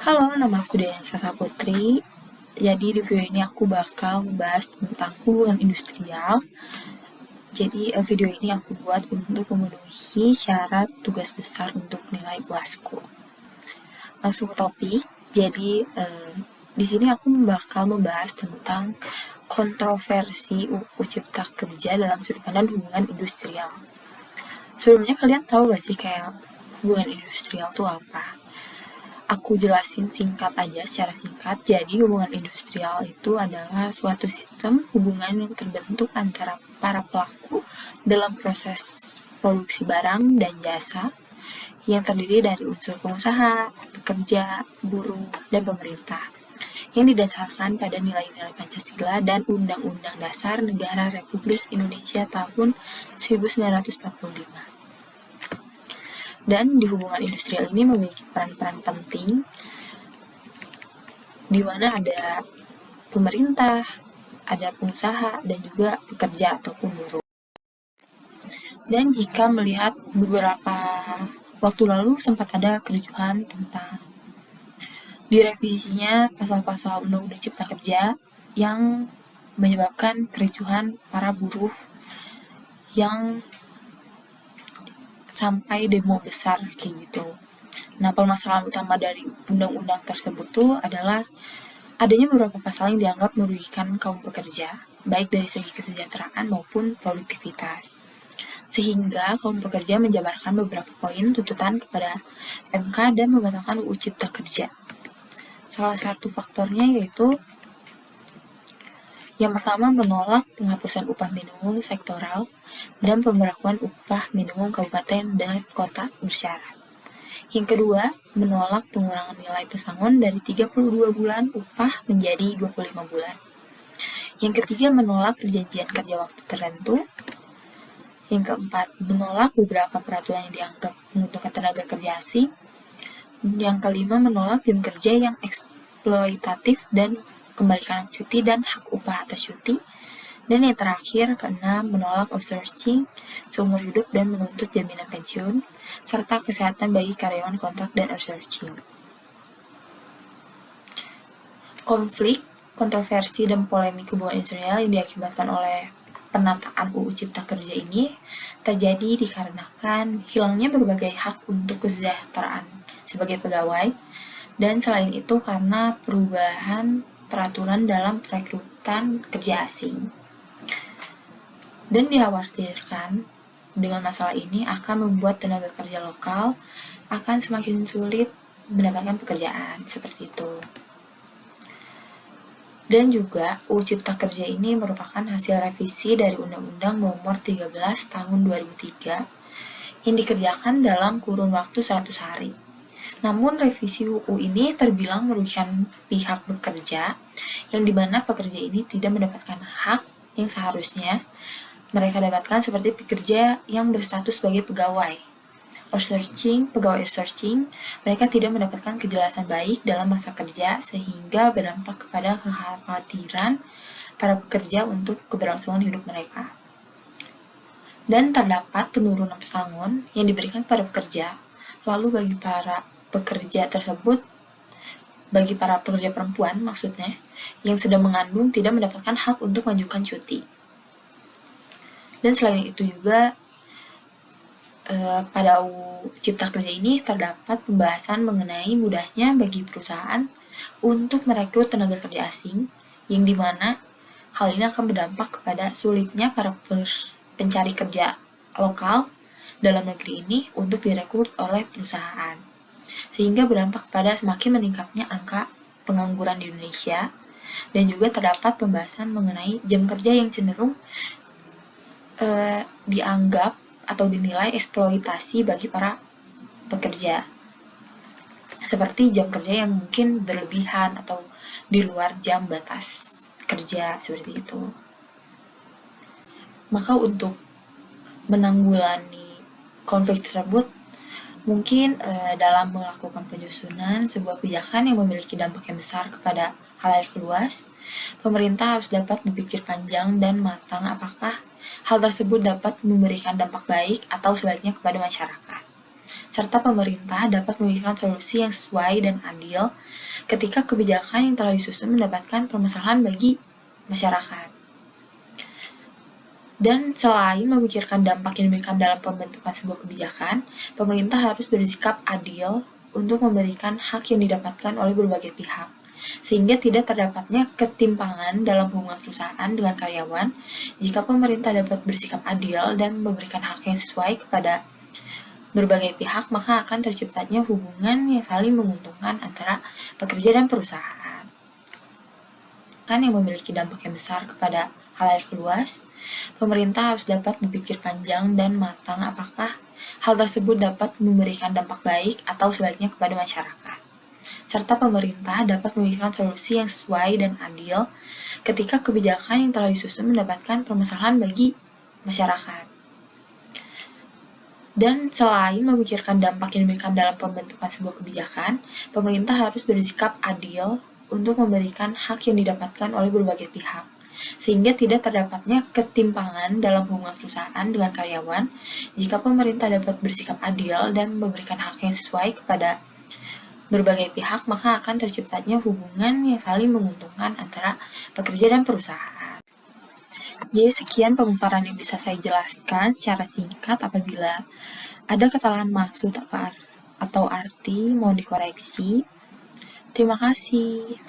Halo, nama aku Deyansa Putri. Jadi di video ini aku bakal membahas tentang hubungan industrial. Jadi video ini aku buat untuk memenuhi syarat tugas besar untuk nilai UASku. Langsung ke topik. Jadi di sini aku bakal membahas tentang kontroversi UU Cipta Kerja dalam sudut pandang hubungan industrial. Sebelumnya kalian tahu gak sih kayak hubungan industrial itu apa? Aku jelasin singkat aja, secara singkat. Jadi hubungan industrial itu adalah suatu sistem hubungan yang terbentuk antara para pelaku dalam proses produksi barang dan jasa yang terdiri dari unsur pengusaha, pekerja, buruh, dan pemerintah yang didasarkan pada nilai-nilai Pancasila dan Undang-Undang Dasar Negara Republik Indonesia tahun 1945. Dan di hubungan industrial ini memiliki peran-peran penting di mana ada pemerintah, ada pengusaha, dan juga pekerja ataupun buruh. Dan jika melihat beberapa waktu lalu sempat ada kericuhan tentang direvisinya pasal-pasal Undang-Undang Cipta Kerja yang menyebabkan kericuhan para buruh yang sampai demo besar kayak gitu. Nah, permasalahan utama dari undang-undang tersebut tuh adalah adanya beberapa pasal yang dianggap merugikan kaum pekerja, baik dari segi kesejahteraan maupun produktivitas. Sehingga kaum pekerja menjabarkan beberapa poin tuntutan kepada MK dan membatalkan UU Cipta Kerja. Salah satu faktornya yaitu yang pertama menolak penghapusan upah minimum sektoral dan pemberlakuan upah minimum kabupaten dan kota bersyarat. Yang kedua, menolak pengurangan nilai pesangon dari 32 bulan upah menjadi 25 bulan. Yang ketiga, menolak perjanjian kerja waktu tertentu. Yang keempat, menolak beberapa peraturan yang dianggap menguntungkan tenaga kerja asing. Yang kelima, menolak jam kerja yang eksploitatif dan kembalikan hak cuti dan hak upah atas cuti. Dan yang terakhir, keenam, menolak outsourcing seumur hidup dan menuntut jaminan pensiun, serta kesehatan bagi karyawan kontrak dan outsourcing. Konflik, kontroversi, dan polemik hubungan industrial yang diakibatkan oleh penataan UU Cipta Kerja ini terjadi dikarenakan hilangnya berbagai hak untuk kesejahteraan sebagai pegawai, dan selain itu karena perubahan peraturan dalam perekrutan kerja asing. Dan dikhawatirkan dengan masalah ini akan membuat tenaga kerja lokal akan semakin sulit mendapatkan pekerjaan, seperti itu. Dan juga UU Cipta Kerja ini merupakan hasil revisi dari Undang-Undang Nomor 13 Tahun 2003 yang dikerjakan dalam kurun waktu 100 hari. Namun revisi UU ini terbilang merugikan pihak bekerja, yang dimana pekerja ini tidak mendapatkan hak yang seharusnya mereka dapatkan seperti pekerja yang berstatus sebagai pegawai outsourcing, mereka tidak mendapatkan kejelasan baik dalam masa kerja sehingga berdampak kepada kekhawatiran para pekerja untuk keberlangsungan hidup mereka. Dan terdapat penurunan pesangon yang diberikan kepada pekerja, lalu bagi para pekerja tersebut, bagi para pekerja perempuan maksudnya, yang sedang mengandung tidak mendapatkan hak untuk mengajukan cuti. Dan selain itu juga pada UU Cipta Kerja ini terdapat pembahasan mengenai mudahnya bagi perusahaan untuk merekrut tenaga kerja asing, yang dimana hal ini akan berdampak kepada sulitnya para pencari kerja lokal dalam negeri ini untuk direkrut oleh perusahaan, sehingga berdampak pada semakin meningkatnya angka pengangguran di Indonesia. Dan juga terdapat pembahasan mengenai jam kerja yang cenderung dianggap atau dinilai eksploitasi bagi para pekerja, seperti jam kerja yang mungkin berlebihan atau di luar jam batas kerja, seperti itu. Maka untuk menanggulangi konflik tersebut, mungkin dalam melakukan penyusunan sebuah kebijakan yang memiliki dampak yang besar kepada halayak luas, pemerintah harus dapat berpikir panjang dan matang apakah hal tersebut dapat memberikan dampak baik atau sebaliknya kepada masyarakat. serta pemerintah dapat memikirkan solusi yang sesuai dan adil ketika kebijakan yang telah disusun mendapatkan permasalahan bagi masyarakat. Dan selain memikirkan dampak yang diberikan dalam pembentukan sebuah kebijakan, pemerintah harus bersikap adil untuk memberikan hak yang didapatkan oleh berbagai pihak, sehingga tidak terdapatnya ketimpangan dalam hubungan perusahaan dengan karyawan. Jika pemerintah dapat bersikap adil dan memberikan hak yang sesuai kepada berbagai pihak, maka akan terciptanya hubungan yang saling menguntungkan antara pekerja dan perusahaan, kan yang memiliki dampak yang besar kepada halayak luas. Pemerintah harus dapat berpikir panjang dan matang apakah hal tersebut dapat memberikan dampak baik atau sebaliknya kepada masyarakat, serta pemerintah dapat memikirkan solusi yang sesuai dan adil ketika kebijakan yang telah disusun mendapatkan permasalahan bagi masyarakat. Dan selain memikirkan dampak yang diberikan dalam pembentukan sebuah kebijakan, pemerintah harus bersikap adil untuk memberikan hak yang didapatkan oleh berbagai pihak, sehingga tidak terdapatnya ketimpangan dalam hubungan perusahaan dengan karyawan. Jika pemerintah dapat bersikap adil dan memberikan hak yang sesuai kepada berbagai pihak, maka akan terciptanya hubungan yang saling menguntungkan antara pekerja dan perusahaan. Jadi sekian pemaparan yang bisa saya jelaskan secara singkat. Apabila ada kesalahan maksud atau arti, mohon dikoreksi. Terima kasih.